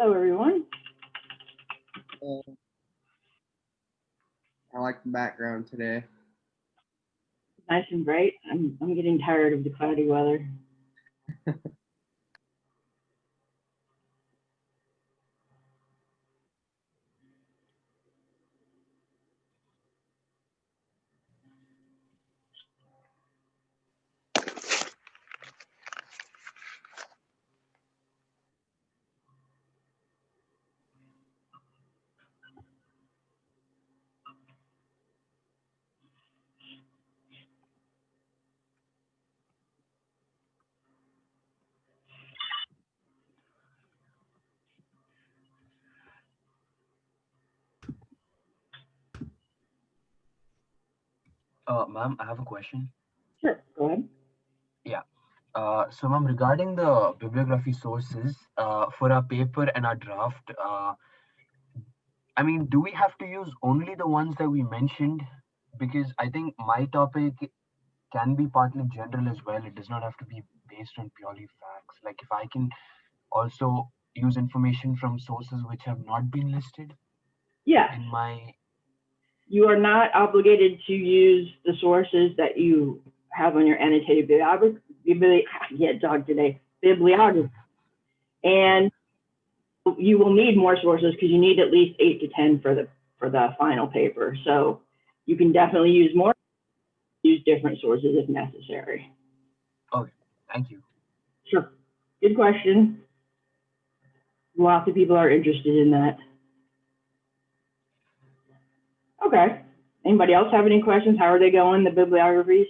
Hello, everyone. I like the background today. Nice and bright. I'm getting tired of the cloudy weather. Ma'am, I have a question. Sure, go ahead. Yeah. So, ma'am, regarding the bibliography sources for our paper and our draft, I mean, do we have to use only the ones that we mentioned? Because I think my topic can be partly general as well. It does not have to be based on purely facts. Like if I can also use information from sources which have not been listed Yes, in my. you are not obligated to use the sources that you have on your annotated bibliography. Bibliography. And you will need more sources because you need at least 8 to 10 for the final paper. So you can definitely use more, use different sources if necessary. Okay, thank you. Sure. Good question. Lots of people are interested in that. Okay. Anybody else have any questions? How are they going, the bibliographies?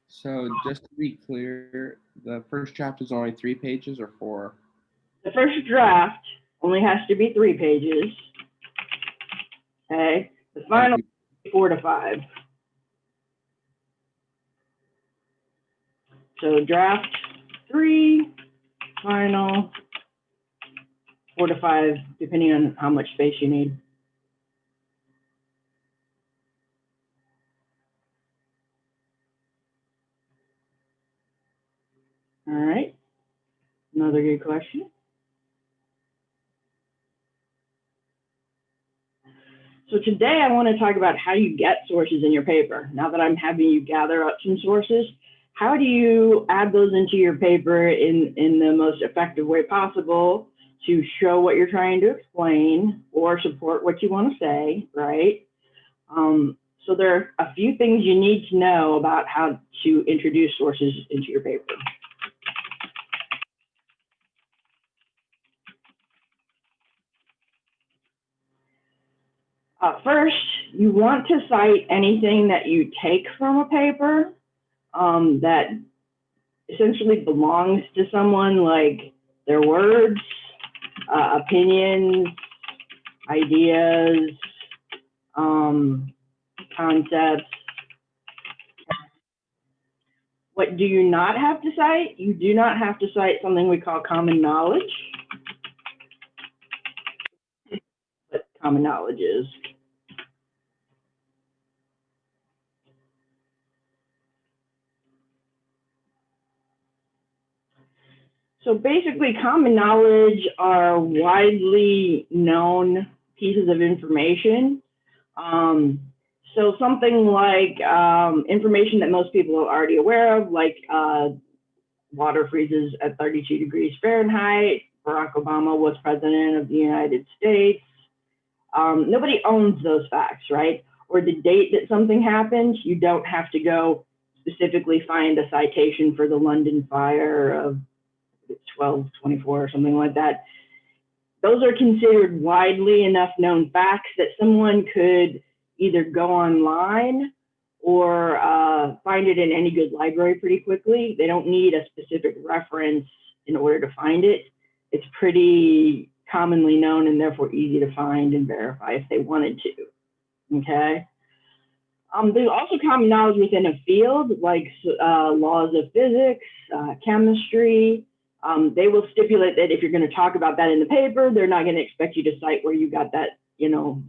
So just to be clear, the first chapter is only 3 pages or 4? The first draft only has to be 3 pages. Okay. The final 4 to 5. So draft 3, final 4 to 5, depending on how much space you need. All right. Another good question. So today I want to talk about how you get sources in your paper. Now that I'm having you gather up some sources, how do you add those into your paper in the most effective way possible to show what you're trying to explain or support what you want to say, right? So there are a few things you need to know about how to introduce sources into your paper. First, you want to cite anything that you take from a paper that essentially belongs to someone, like their words, opinions, ideas, concepts. What do you not have to cite? You do not have to cite something we call common knowledge. What common knowledge is. So basically, common knowledge are widely known pieces of information. So something like information that most people are already aware of, like water freezes at 32 degrees Fahrenheit. Barack Obama was president of the United States. Nobody owns those facts, right? Or the date that something happened, you don't have to go specifically find a citation for the London fire of 1224 or something like that. Those are considered widely enough known facts that someone could either go online or find it in any good library pretty quickly. They don't need a specific reference in order to find it. It's pretty commonly known and therefore easy to find and verify if they wanted to, okay? There's also common knowledge within a field, like laws of physics, chemistry. They will stipulate that if you're going to talk about that in the paper, they're not going to expect you to cite where you got that,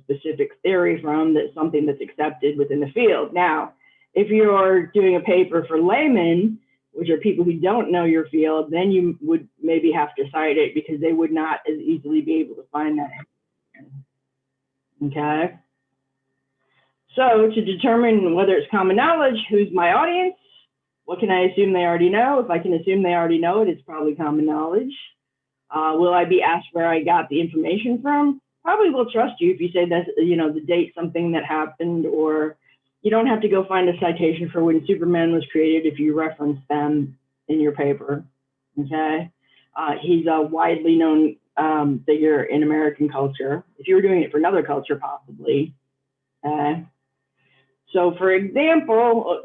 specific theory from. That's something that's accepted within the field. Now, If you're doing a paper for laymen, which are people who don't know your field, then you would maybe have to cite it because they would not as easily be able to find that. Okay. So to determine whether it's common knowledge, who's my audience? What can I assume they already know? If I can assume they already know it, it's probably common knowledge. Will I be asked where I got the information from? Probably will trust you if you say that's, you know, the date something that happened, or you don't have to go find a citation for when Superman was created if you reference them in your paper, okay? He's a widely known figure in American culture. If you were doing it for another culture, possibly. So for example,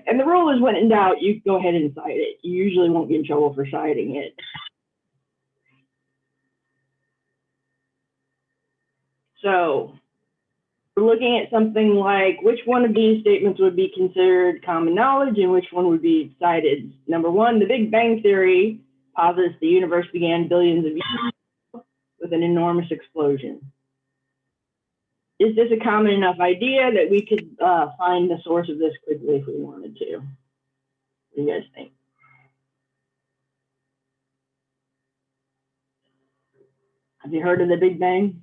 and the rule is when in doubt, you go ahead and cite it. You usually won't get in trouble for citing it. So we're looking at something like which one of these statements would be considered common knowledge and which one would be cited. Number one, the Big Bang Theory posits the universe began billions of years ago with an enormous explosion. Is this a common enough idea that we could find the source of this quickly if we wanted to? What do you guys think? Have you heard of the Big Bang?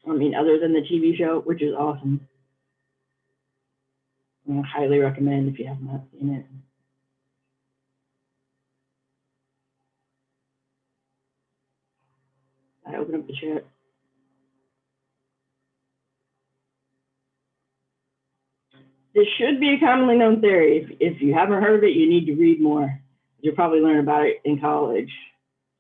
I mean, other than the TV show, which is awesome. I highly recommend if you have not seen it. I open up the chat. This should be a commonly known theory. If you haven't heard of it, you need to read more. You'll probably learn about it in college.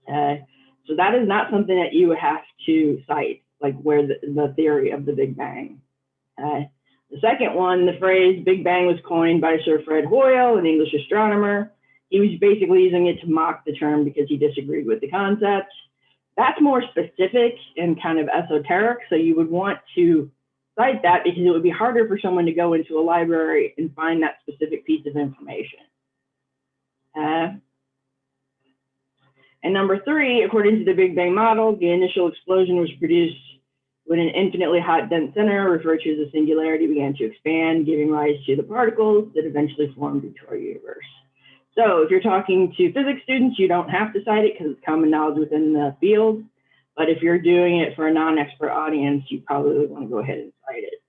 So that is not something that you would have to cite, like where the theory of the Big Bang. The second one, the phrase Big Bang was coined by Sir Fred Hoyle, an English astronomer. He was basically using it to mock the term because he disagreed with the concept. That's more specific and kind of esoteric, so you would want to cite that because it would be harder for someone to go into a library and find that specific piece of information. And number three, according to the Big Bang model, the initial explosion was produced when an infinitely hot dense center, referred to as a singularity, began to expand, giving rise to the particles that eventually formed into our universe. So if you're talking to physics students, you don't have to cite it because it's common knowledge within the field. But if you're doing it for a non-expert audience, you probably want to go ahead and cite it.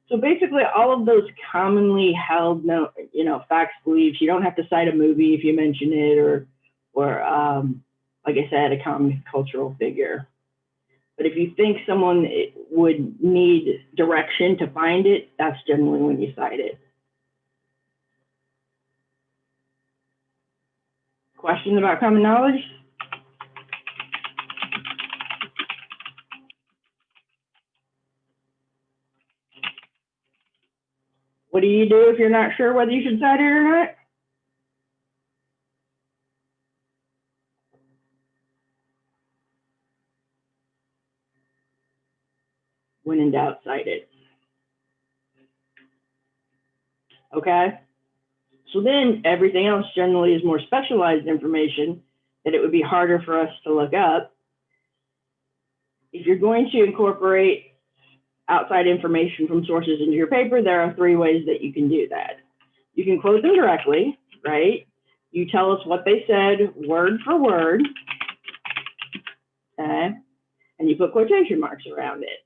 So basically, all of those commonly held, facts, beliefs. You don't have to cite a movie if you mention it, or like I said, a common cultural figure. But if you think someone would need direction to find it, that's generally when you cite it. Questions about common knowledge? What do you do if you're not sure whether you should cite it or not? When in doubt, cite it. Okay? So then everything else generally is more specialized information that it would be harder for us to look up. If you're going to incorporate outside information from sources into your paper, there are three ways that you can do that. You can quote them directly, right? You tell us what they said word for word, okay? And you put quotation marks around it.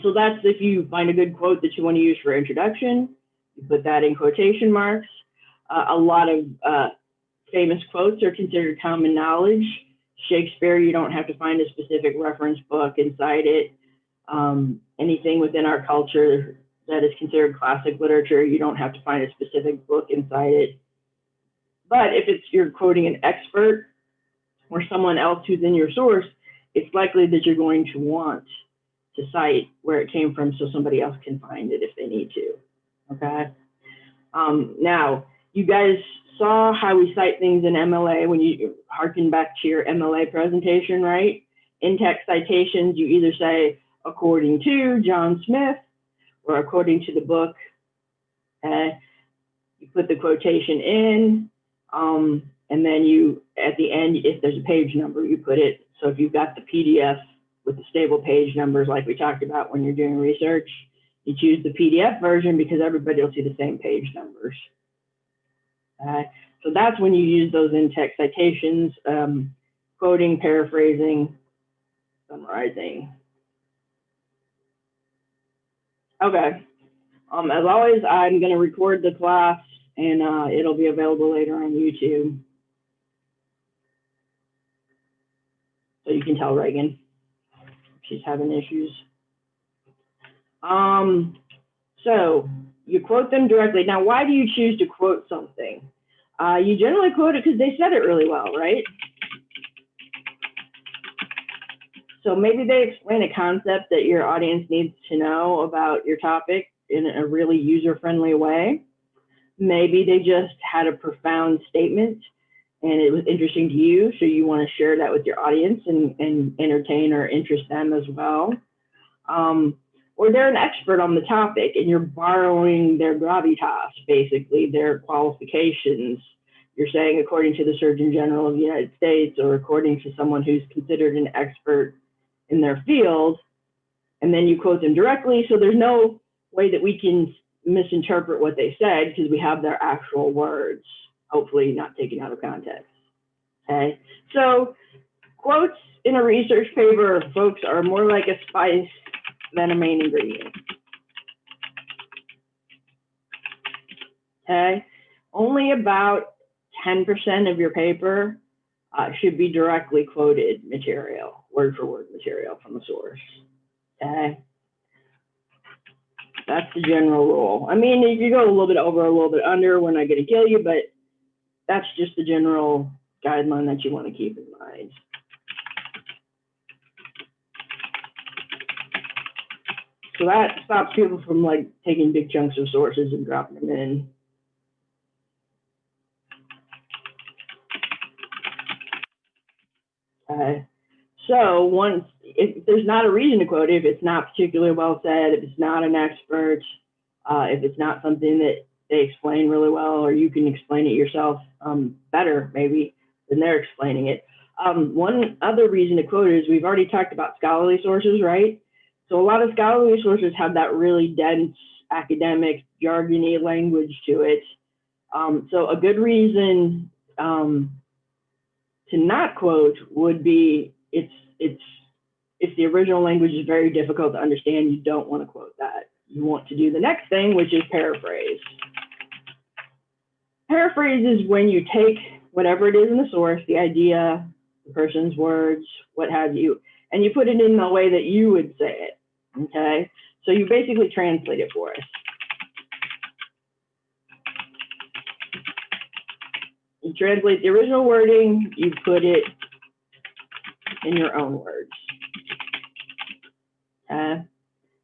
So that's if you find a good quote that you want to use for introduction, you put that in quotation marks. A lot of famous quotes are considered common knowledge. Shakespeare, you don't have to find a specific reference book and cite it. Anything within our culture that is considered classic literature, you don't have to find a specific book and cite it. But if you're quoting an expert or someone else who's in your source, it's likely that you're going to want to cite where it came from so somebody else can find it if they need to, okay? Now, you guys saw how we cite things in MLA when you harken back to your MLA presentation, right? In text citations, you either say, according to John Smith, or according to the book. You put the quotation in, and then you, at the end, if there's a page number, you put it. So if you've got the PDF with the stable page numbers like we talked about when you're doing research, You choose the PDF version because everybody will see the same page numbers. So that's when you use those in-text citations, quoting, paraphrasing, summarizing. Okay. As always, I'm going to record the class, and it'll be available later on YouTube. So you can tell Reagan if she's having issues. So you quote them directly. Now, why do you choose to quote something? You generally quote it because they said it really well, right? So maybe they explain a concept that your audience needs to know about your topic in a really user-friendly way. Maybe they just had a profound statement and it was interesting to you, so you want to share that with your audience and entertain or interest them as well. Or they're an expert on the topic and you're borrowing their gravitas, basically their qualifications. You're saying according to the Surgeon General of the United States or according to someone who's considered an expert in their field, and then you quote them directly, so there's no way that we can misinterpret what they said because we have their actual words, hopefully not taken out of context. Okay, so quotes in a research paper, folks, are more like a spice than a main ingredient. Okay, only about 10% of your paper should be directly quoted material, word for word material from a source. Okay, that's the general rule. I mean, if you go a little bit over, a little bit under, we're not going to kill you, but that's just the general guideline that you want to keep in mind. So that stops people from like taking big chunks of sources and dropping them in. So once, if there's not a reason to quote it, if it's not particularly well said, if it's not an expert, if it's not something that they explain really well, or you can explain it yourself better maybe than they're explaining it. One other reason to quote it is we've already talked about scholarly sources, right? So a lot of scholarly sources have that really dense academic jargony language to it. So a good reason to not quote would be if the original language is very difficult to understand, you don't want to quote that. You want to do the next thing, which is paraphrase. Paraphrase is when you take whatever it is in the source, the idea, the person's words, what have you, and you put it in the way that you would say it, okay? So you basically translate it for us. You translate the original wording, you put it in your own words.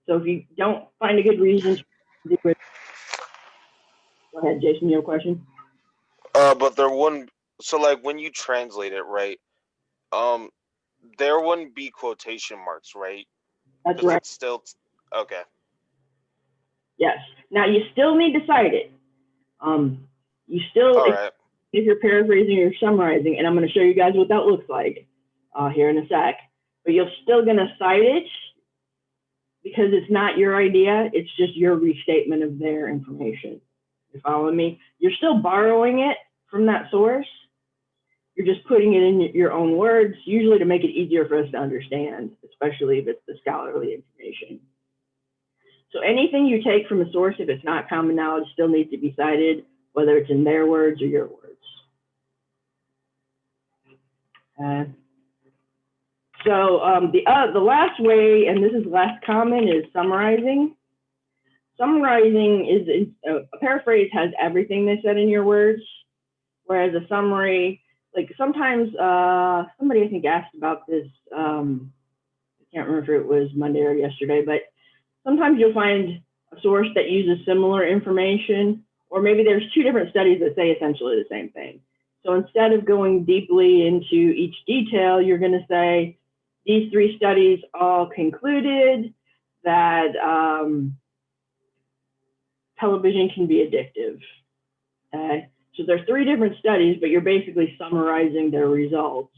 So if you don't find a good reason to do it, go ahead, Jason, you have a question? But there wouldn't, so like when you translate it, right, there wouldn't be quotation marks, right? That's 'Cause right. it's still, okay. Yes. Now you still need to cite it. You still, All right. if you're paraphrasing or summarizing, and I'm going to show you guys what that looks like here in a sec, but you're still going to cite it because it's not your idea, it's just your restatement of their information. You following me? You're still borrowing it from that source. You're just putting it in your own words, usually to make it easier for us to understand, especially if it's the scholarly information. So anything you take from a source, if it's not common knowledge, still needs to be cited, whether it's in their words or your words. So the last way, and this is less common, is summarizing. Summarizing is, a paraphrase has everything they said in your words, whereas a summary, like sometimes somebody I think asked about this, I can't remember if it was Monday or yesterday, but sometimes you'll find a source that uses similar information, or maybe there's two different studies that say essentially the same thing. So instead of going deeply into each detail, you're going to say, these three studies all concluded that television can be addictive. Okay? So there's three different studies, but you're basically summarizing their results.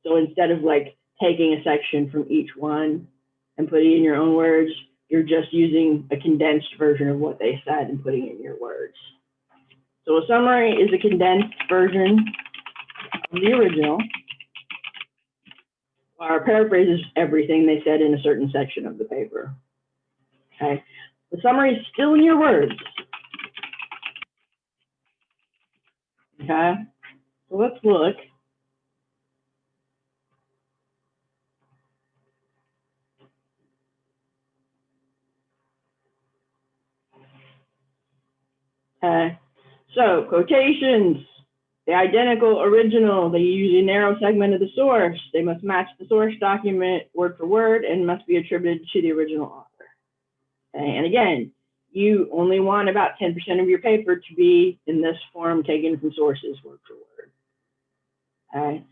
So instead of like taking a section from each one and putting it in your own words, You're just using a condensed version of what they said and putting it in your words. So a summary is a condensed version of the original. Or paraphrases everything they said in a certain section of the paper. Okay. The summary is still in your words. Okay. So let's look. Okay. So quotations, the identical original, they use a narrow segment of the source. They must match the source document word for word and must be attributed to the original author. Okay. And again, you only want about 10% of your paper to be in this form taken from sources word for word. Okay.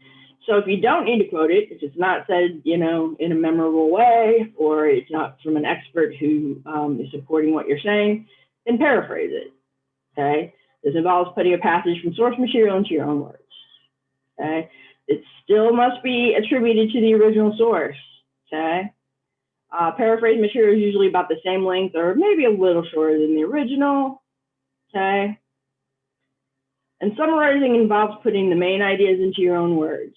So if you don't need to quote it, if it's not said, in a memorable way, or it's not from an expert who is supporting what you're saying, then paraphrase it. Okay. This involves putting a passage from source material into your own words. Okay. It still must be attributed to the original source. Okay. Paraphrase material is usually about the same length or maybe a little shorter than the original. Okay. And summarizing involves putting the main ideas into your own words.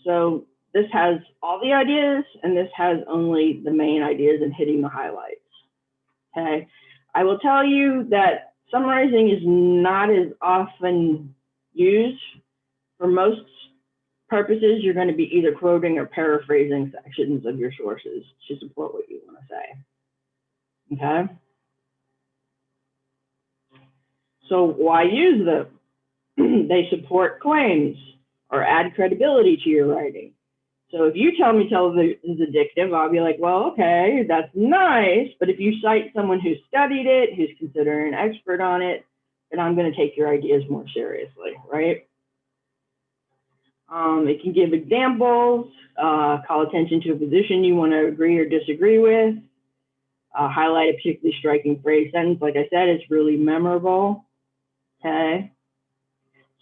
So this has all the ideas, and this has only the main ideas and hitting the highlights. Okay. I will tell you that summarizing is not as often used. For most purposes, you're going to be either quoting or paraphrasing sections of your sources to support what you want to say. Okay. So why use them? They support claims or add credibility to your writing. So if you tell me television is addictive, I'll be like, well, okay, that's nice. But if you cite someone who studied it, who's considered an expert on it, then I'm going to take your ideas more seriously, right? It can give examples, call attention to a position you want to agree or disagree with, highlight a particularly striking phrase, sentence. Like I said, it's really memorable. Okay.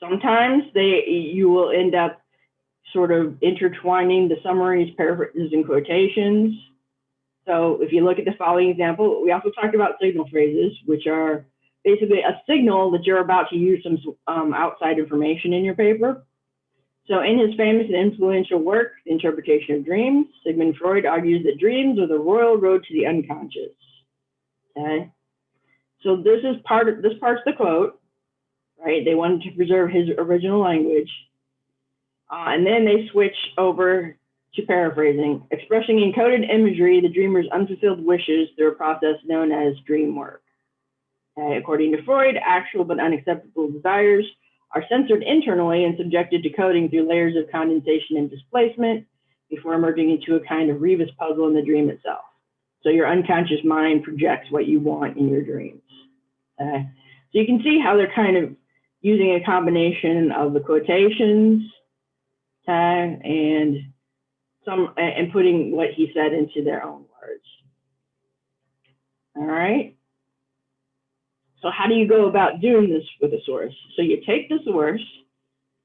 Sometimes you will end up sort of intertwining the summaries, paraphrases, and quotations. So if you look at the following example, we also talked about signal phrases, which are basically a signal that you're about to use some outside information in your paper. So in his famous and influential work, The Interpretation of Dreams, Sigmund Freud argues that dreams are the royal road to the unconscious. Okay. So this part's the quote, right? They wanted to preserve his original language. And then they switch over to paraphrasing, expressing in coded imagery the dreamer's unfulfilled wishes through a process known as dream work. According to Freud, actual but unacceptable desires are censored internally and subjected to coding through layers of condensation and displacement before emerging into a kind of Rebus puzzle in the dream itself. So your unconscious mind projects what you want in your dreams. So you can see how they're kind of using a combination of the quotations and putting what he said into their own words. All right. So how do you go about doing this with a source? So you take the source,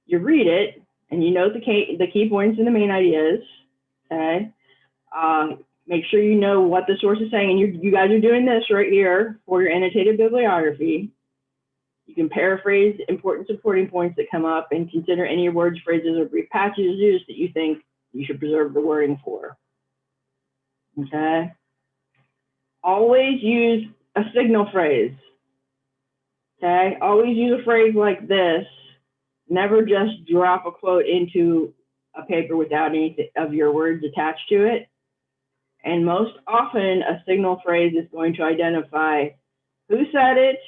you read it, and you note the key points and the main ideas. Okay. Make sure you know what the source is saying, and you guys are doing this right here for your annotated bibliography. You can paraphrase important supporting points that come up and consider any words, phrases, or brief passages that you think you should preserve the wording for. Okay. Always use a signal phrase. Okay. Always use a phrase like this. Never just drop a quote into a paper without any of your words attached to it. And most often, a signal phrase is going to identify who said it,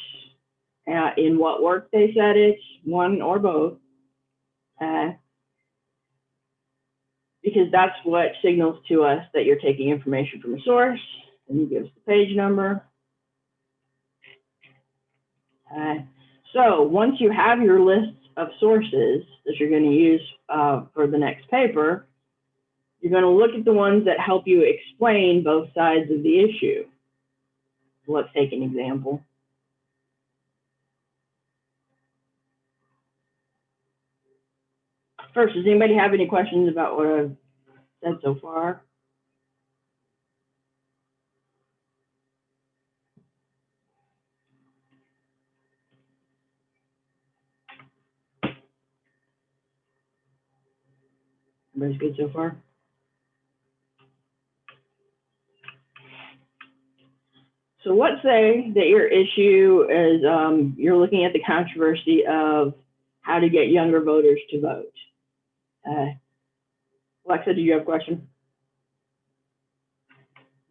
in what work they said it, one or both. Because that's what signals to us that you're taking information from a source, and you give us the page number. So once you have your list of sources that you're going to use for the next paper, you're going to look at the ones that help you explain both sides of the issue. So let's take an example. First, does anybody have any questions about what I've said so far? Everybody's good so far? So let's say that your issue is you're looking at the controversy of how to get younger voters to vote. Alexa, do you have a question?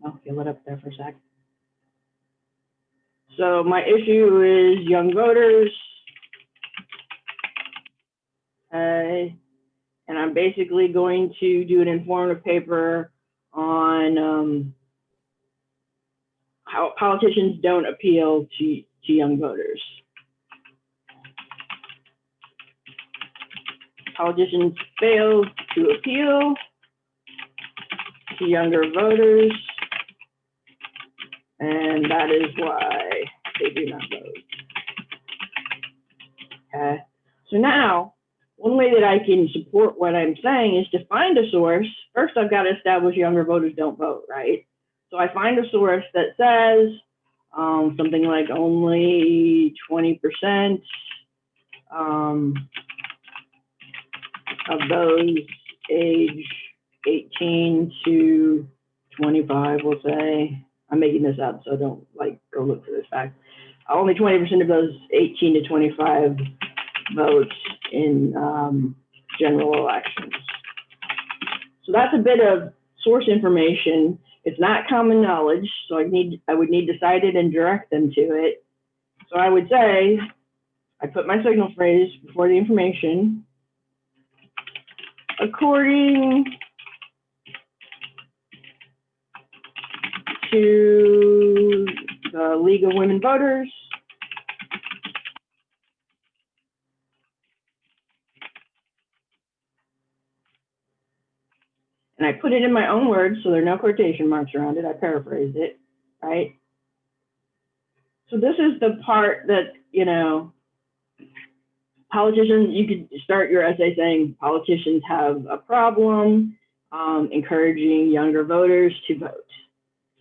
Oh, you lit up there for a sec. So my issue is young voters. And I'm basically going to do an informative paper on how politicians don't appeal to young voters. Politicians fail to appeal to younger voters, and that is why they do not vote. Okay, so now, one way that I can support what I'm saying is to find a source. First, I've got to establish younger voters don't vote, right? So I find a source that says something like only 20% of those age 18 to 25, we'll say. I'm making this up, so don't like go look for this fact. Only 20% of those 18 to 25 votes in general elections. So that's a bit of source information. It's not common knowledge, so I would need to cite it and direct them to it. So I would say, I put my signal phrase before the information. According to the League of Women Voters, and I put it in my own words, so there are no quotation marks around it. I paraphrased it, right? So this is the part that, you know, politicians, you could start your essay saying politicians have a problem encouraging younger voters to vote,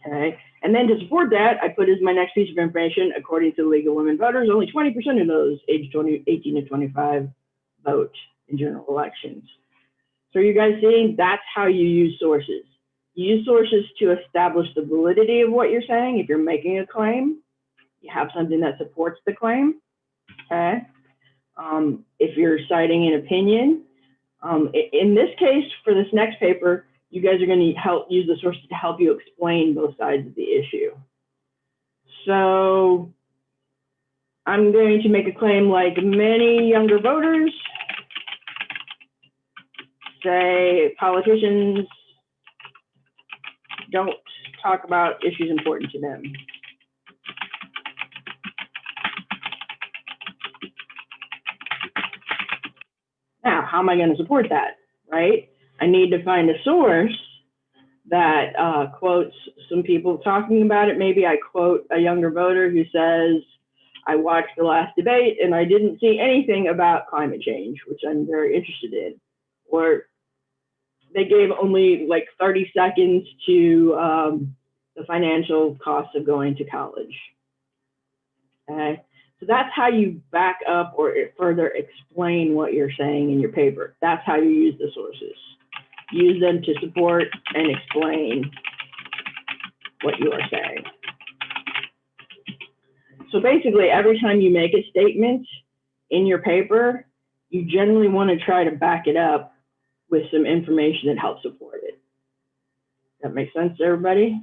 okay? And then to support that, I put as my next piece of information, according to the League of Women Voters, only 20% of those age 18 to 25 vote in general elections. So you guys see, that's how you use sources. You use sources to establish the validity of what you're saying. If you're making a claim, you have something that supports the claim, okay? If you're citing an opinion, in this case, for this next paper, you guys are going to use the sources to help you explain both sides of the issue. So I'm going to make a claim like many younger voters say politicians don't talk about issues important to them. Now, how am I going to support that, right? I need to find a source that quotes some people talking about it. Maybe I quote a younger voter who says, I watched the last debate and I didn't see anything about climate change, which I'm very interested in. Or they gave only like 30 seconds to the financial costs of going to college. Okay, so that's how you back up or further explain what you're saying in your paper. That's how you use the sources. Use them to support and explain what you are saying. So basically, every time you make a statement in your paper, you generally want to try to back it up with some information that helps support it. That makes sense to everybody?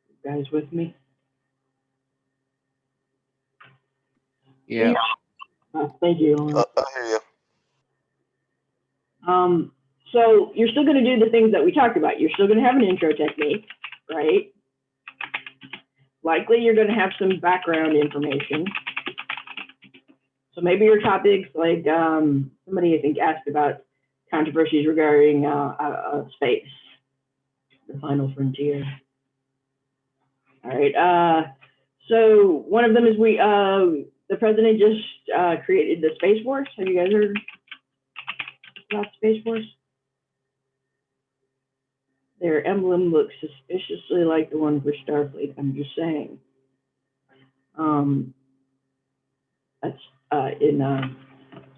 You guys with me? Yeah. Oh, thank you. I hear you. So you're still going to do the things that we talked about. You're still going to have an intro technique, right? Likely you're going to have some background information. So maybe your topics, like somebody I think asked about controversies regarding space, the final frontier. All right. So one of them is the president just created the Space Force. Have you guys heard about Space Force? Their emblem looks suspiciously like the one for Starfleet. I'm just saying. That's in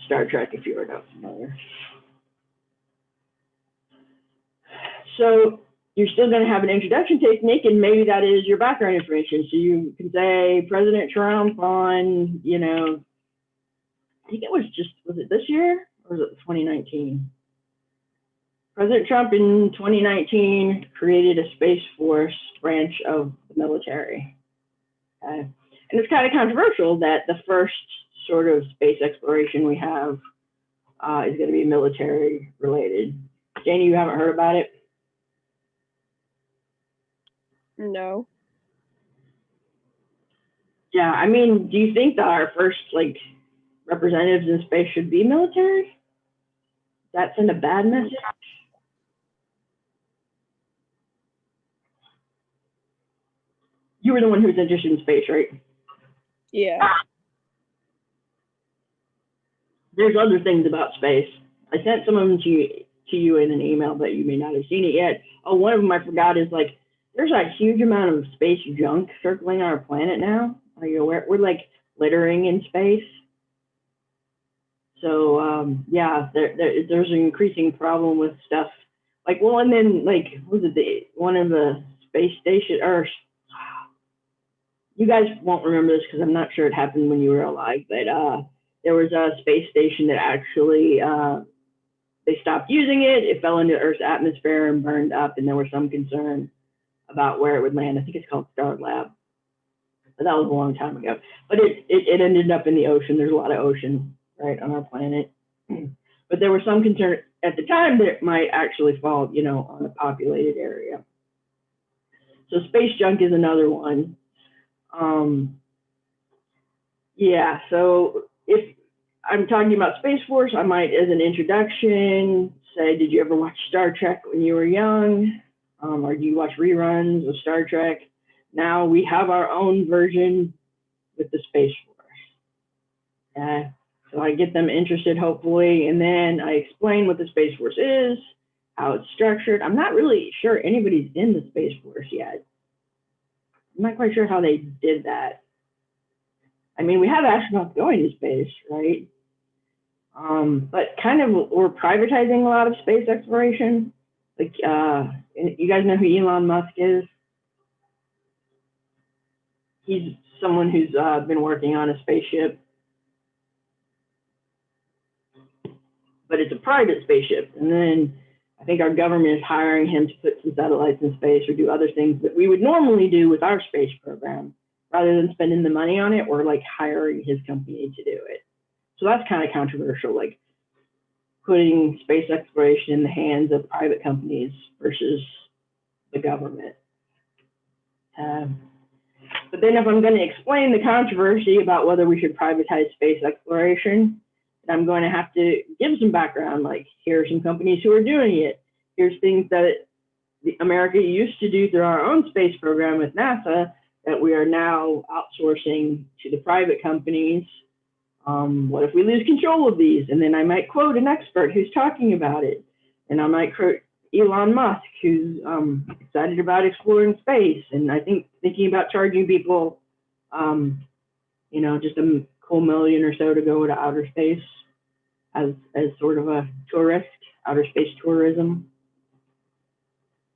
Star Trek if you are not familiar. So you're still going to have an introduction technique, and maybe that is your background information. So you can say President Trump on, you know, I think it was it this year or was it 2019? President Trump in 2019 created a Space Force branch of the military. And it's kind of controversial that the first sort of space exploration we have is going to be military related. Janie, you haven't heard about it? No. Yeah, I mean, do you think that our first like representatives in space should be military? Does that send a bad message? You were the one who was interested in space, right? Yeah. There's other things about space. I sent some of them to you in an email, but you may not have seen it yet. Oh, one of them I forgot is like, there's a huge amount of space junk circling our planet now. Are you aware? We're like littering in space. So yeah, there's an increasing problem with stuff. Like, well, and then like, was it one of the space station, or you guys won't remember this because I'm not sure it happened when you were alive, but there was a space station that actually, they stopped using it. It fell into Earth's atmosphere and burned up, and there was some concern about where it would land. I think it's called Star Lab, but that was a long time ago. But it ended up in the ocean. There's a lot of ocean, right, on our planet. But there was some concern at the time that it might actually fall, you know, on a populated area. So space junk is another one. Yeah, so if I'm talking about Space Force, I might, as an introduction, say, did you ever watch Star Trek when you were young? Or do you watch reruns of Star Trek? Now we have our own version with the Space Force. So I get them interested, hopefully, and then I explain what the Space Force is, how it's structured. I'm not really sure anybody's in the Space Force yet. I'm not quite sure how they did that. I mean, we have astronauts going to space, right? But kind of we're privatizing a lot of space exploration. Like, you guys know who Elon Musk is? He's someone who's been working on a spaceship, but it's a private spaceship. And then I think our government is hiring him to put some satellites in space or do other things that we would normally do with our space program. Rather than spending the money on it, we're like hiring his company to do it. So that's kind of controversial, like putting space exploration in the hands of private companies versus the government. But then if I'm going to explain the controversy about whether we should privatize space exploration, I'm going to have to give some background, like here are some companies who are doing it. Here's things that America used to do through our own space program with NASA that we are now outsourcing to the private companies. What if we lose control of these? And then I might quote an expert who's talking about it. And I might quote Elon Musk, who's excited about exploring space. And I think thinking about charging people, you know, just a cool $1 million or so to go to outer space as sort of a tourist, outer space tourism.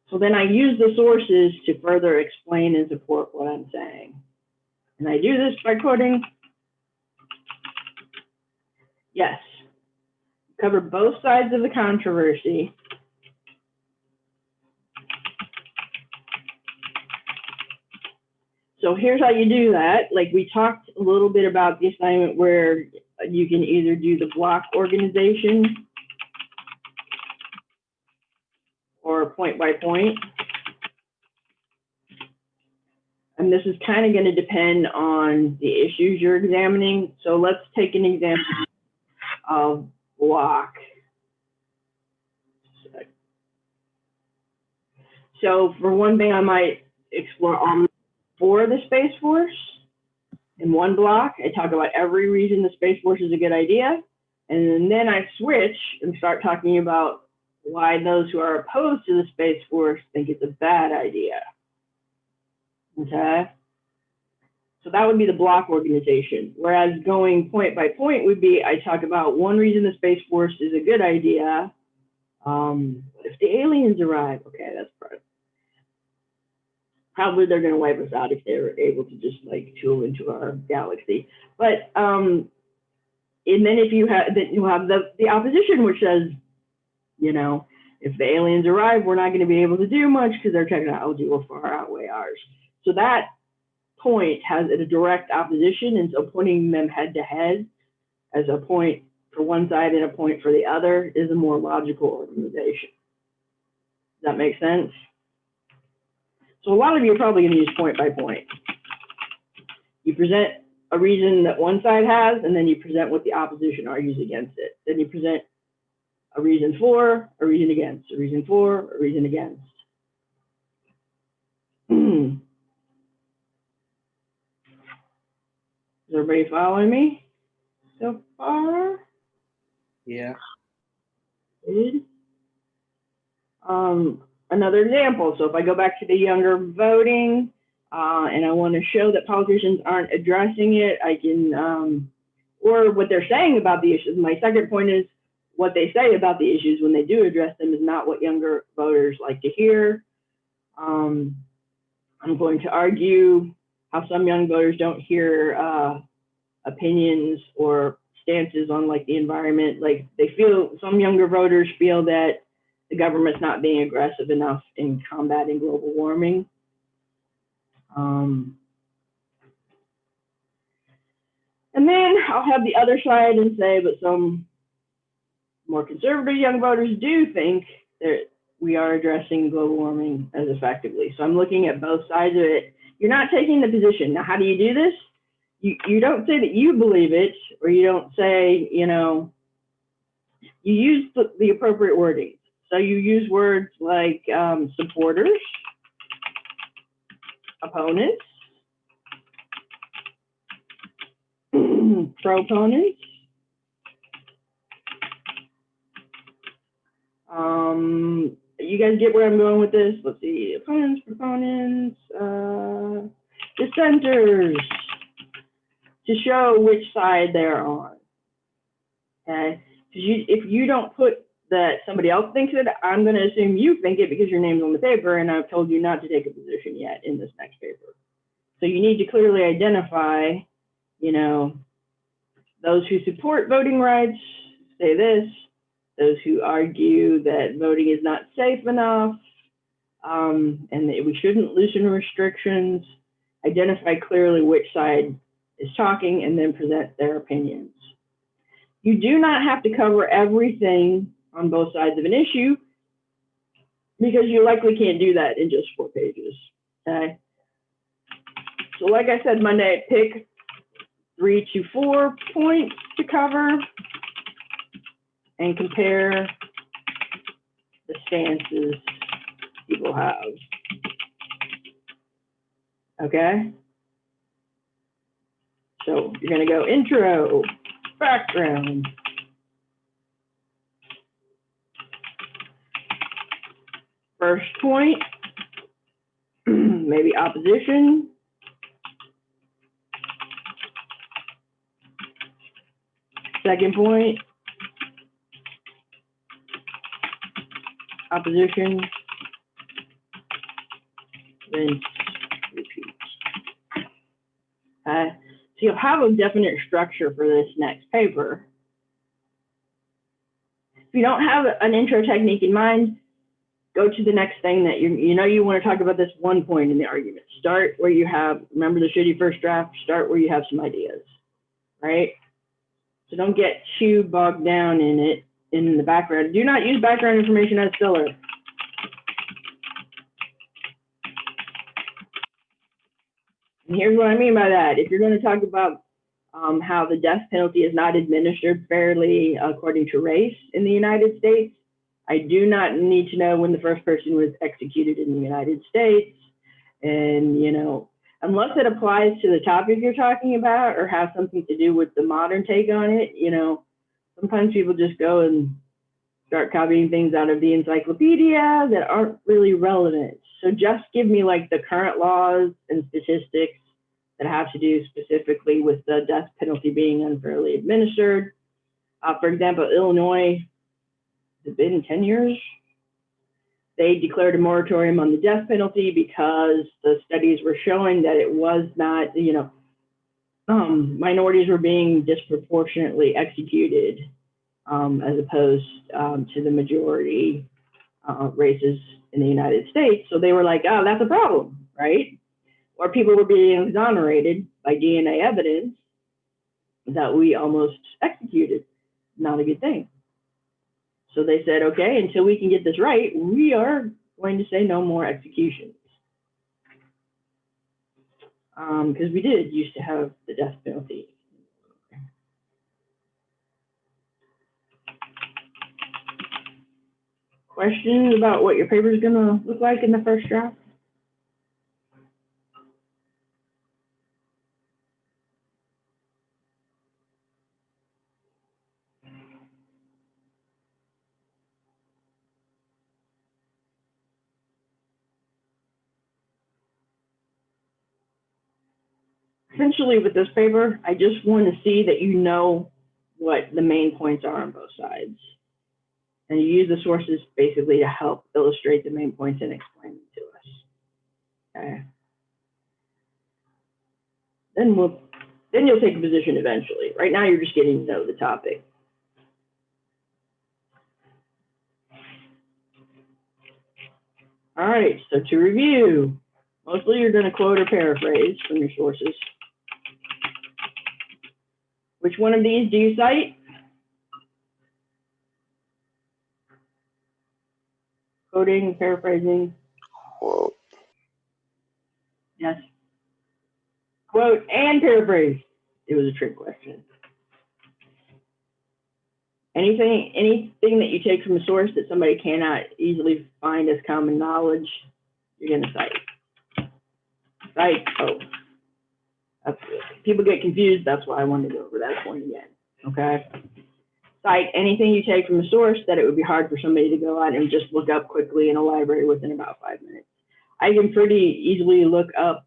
So then I use the sources to further explain and support what I'm saying. And I do this by quoting, yes, cover both sides of the controversy. So here's how you do that. Like we talked a little bit about the assignment where you can either do the block organization or point by point. And this is kind of going to depend on the issues you're examining. So let's take an example of block. So for one thing, I might explore for the Space Force. In one block, I talk about every reason the Space Force is a good idea. And then I switch and start talking about why those who are opposed to the Space Force think it's a bad idea. Okay. So that would be the block organization. Whereas going point by point would be, I talk about one reason the Space Force is a good idea. If the aliens arrive, okay, that's probably they're going to wipe us out if they're able to just like tool into our galaxy. But and then if you have the opposition, which says, you know, if the aliens arrive, we're not going to be able to do much because their technology will far outweigh ours. So that point has a direct opposition, and so putting them head to head as a point for one side and a point for the other is a more logical organization. Does that make sense? So a lot of you are probably going to use point by point. You present a reason that one side has, and then you present what the opposition argues against it. Then you present a reason for, a reason against, a reason for, a reason against. Is everybody following me so far? Yeah. Good. Another example. So if I go back to the younger voting, and I want to show that politicians aren't addressing it, I can, or what they're saying about the issues. My second point is what they say about the issues when they do address them is not what younger voters like to hear. I'm going to argue how some young voters don't hear opinions or stances on like the environment. Like they feel, some younger voters feel that the government's not being aggressive enough in combating global warming. And then I'll have the other side and say, but some more conservative young voters do think that we are addressing global warming as effectively. So I'm looking at both sides of it. You're not taking the position. Now, how do you do this? You don't say that you believe it, or you don't say, you know, you use the appropriate wording. So you use words like supporters, opponents, proponents, you guys get where I'm going with this? Let's see, opponents, proponents, dissenters, to show which side they're on. Okay, if you don't put that somebody else thinks it, I'm going to assume you think it because your name's on the paper, and I've told you not to take a position yet in this next paper. So you need to clearly identify, you know, those who support voting rights say this, those who argue that voting is not safe enough, and that we shouldn't loosen restrictions, identify clearly which side is talking, and then present their opinions. You do not have to cover everything on both sides of an issue, because you likely can't do that in just 4 pages, okay? So like I said Monday, pick 3 to 4 points to cover and compare the stances people have, okay? So you're gonna go intro, background, first point, maybe opposition, second point, opposition, then repeat. So you'll have a definite structure for this next paper. If you don't have an intro technique in mind, go to the next thing that you know you want to talk about this one point in the argument. Start where you have, remember the shitty first draft, start where you have some ideas, right? So don't get too bogged down in it, in the background. Do not use background information as filler. And here's what I mean by that. If you're going to talk about how the death penalty is not administered fairly according to race in the United States, I do not need to know when the first person was executed in the United States. And, you know, unless it applies to the topic you're talking about or has something to do with the modern take on it, you know, sometimes people just go and start copying things out of the encyclopedia that aren't really relevant. So just give me like the current laws and statistics that have to do specifically with the death penalty being unfairly administered. For example, Illinois, has it been 10 years? They declared a moratorium on the death penalty because the studies were showing that it was not, minorities were being disproportionately executed as opposed to the majority races in the United States. So they were like, oh, that's a problem, right? Or people were being exonerated by DNA evidence that we almost executed. Not a good thing. So they said, okay, until we can get this right, we are going to say no more executions. Because we did used to have the death penalty. Questions about what your paper is going to look like in the first draft? Essentially, with this paper, I just want to see that you know what the main points are on both sides. And you use the sources basically to help illustrate the main points and explain them to us. Okay. Then you'll take a position eventually. Right now, you're just getting to know the topic. All right, so to review, mostly you're going to quote or paraphrase from your sources. Which one of these do you cite? Quoting, paraphrasing? Quote. Yes. Quote and paraphrase. It was a trick question. Anything that you take from a source that somebody cannot easily find as common knowledge, you're going to cite. Cite, oh. That's good. People get confused. That's why I wanted to go over that point again. Okay. Cite anything you take from a source that it would be hard for somebody to go out and just look up quickly in a library within about 5 minutes. I can pretty easily look up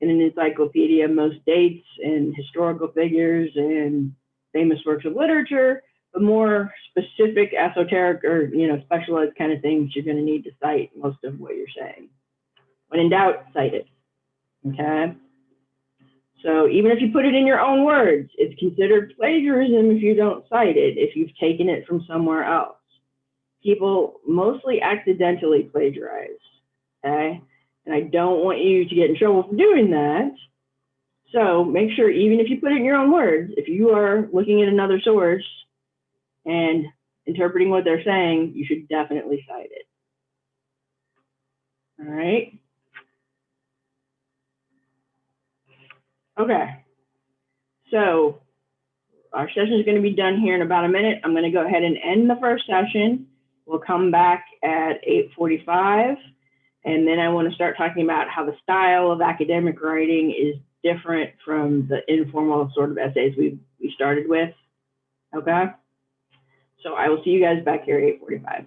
in an encyclopedia most dates and historical figures and famous works of literature. The more specific, esoteric, or specialized kind of things, you're going to need to cite most of what you're saying. When in doubt, cite it. Okay. So even if you put it in your own words, it's considered plagiarism if you don't cite it, if you've taken it from somewhere else. People mostly accidentally plagiarize, okay? And I don't want you to get in trouble for doing that. So make sure, even if you put it in your own words, if you are looking at another source and interpreting what they're saying, you should definitely cite it. All right? Okay, so our session is going to be done here in about a minute. I'm going to go ahead and end the first session. We'll come back at 8:45, and then I want to start talking about how the style of academic writing is different from the informal sort of essays we started with. Okay, so I will see you guys back here at 8:45.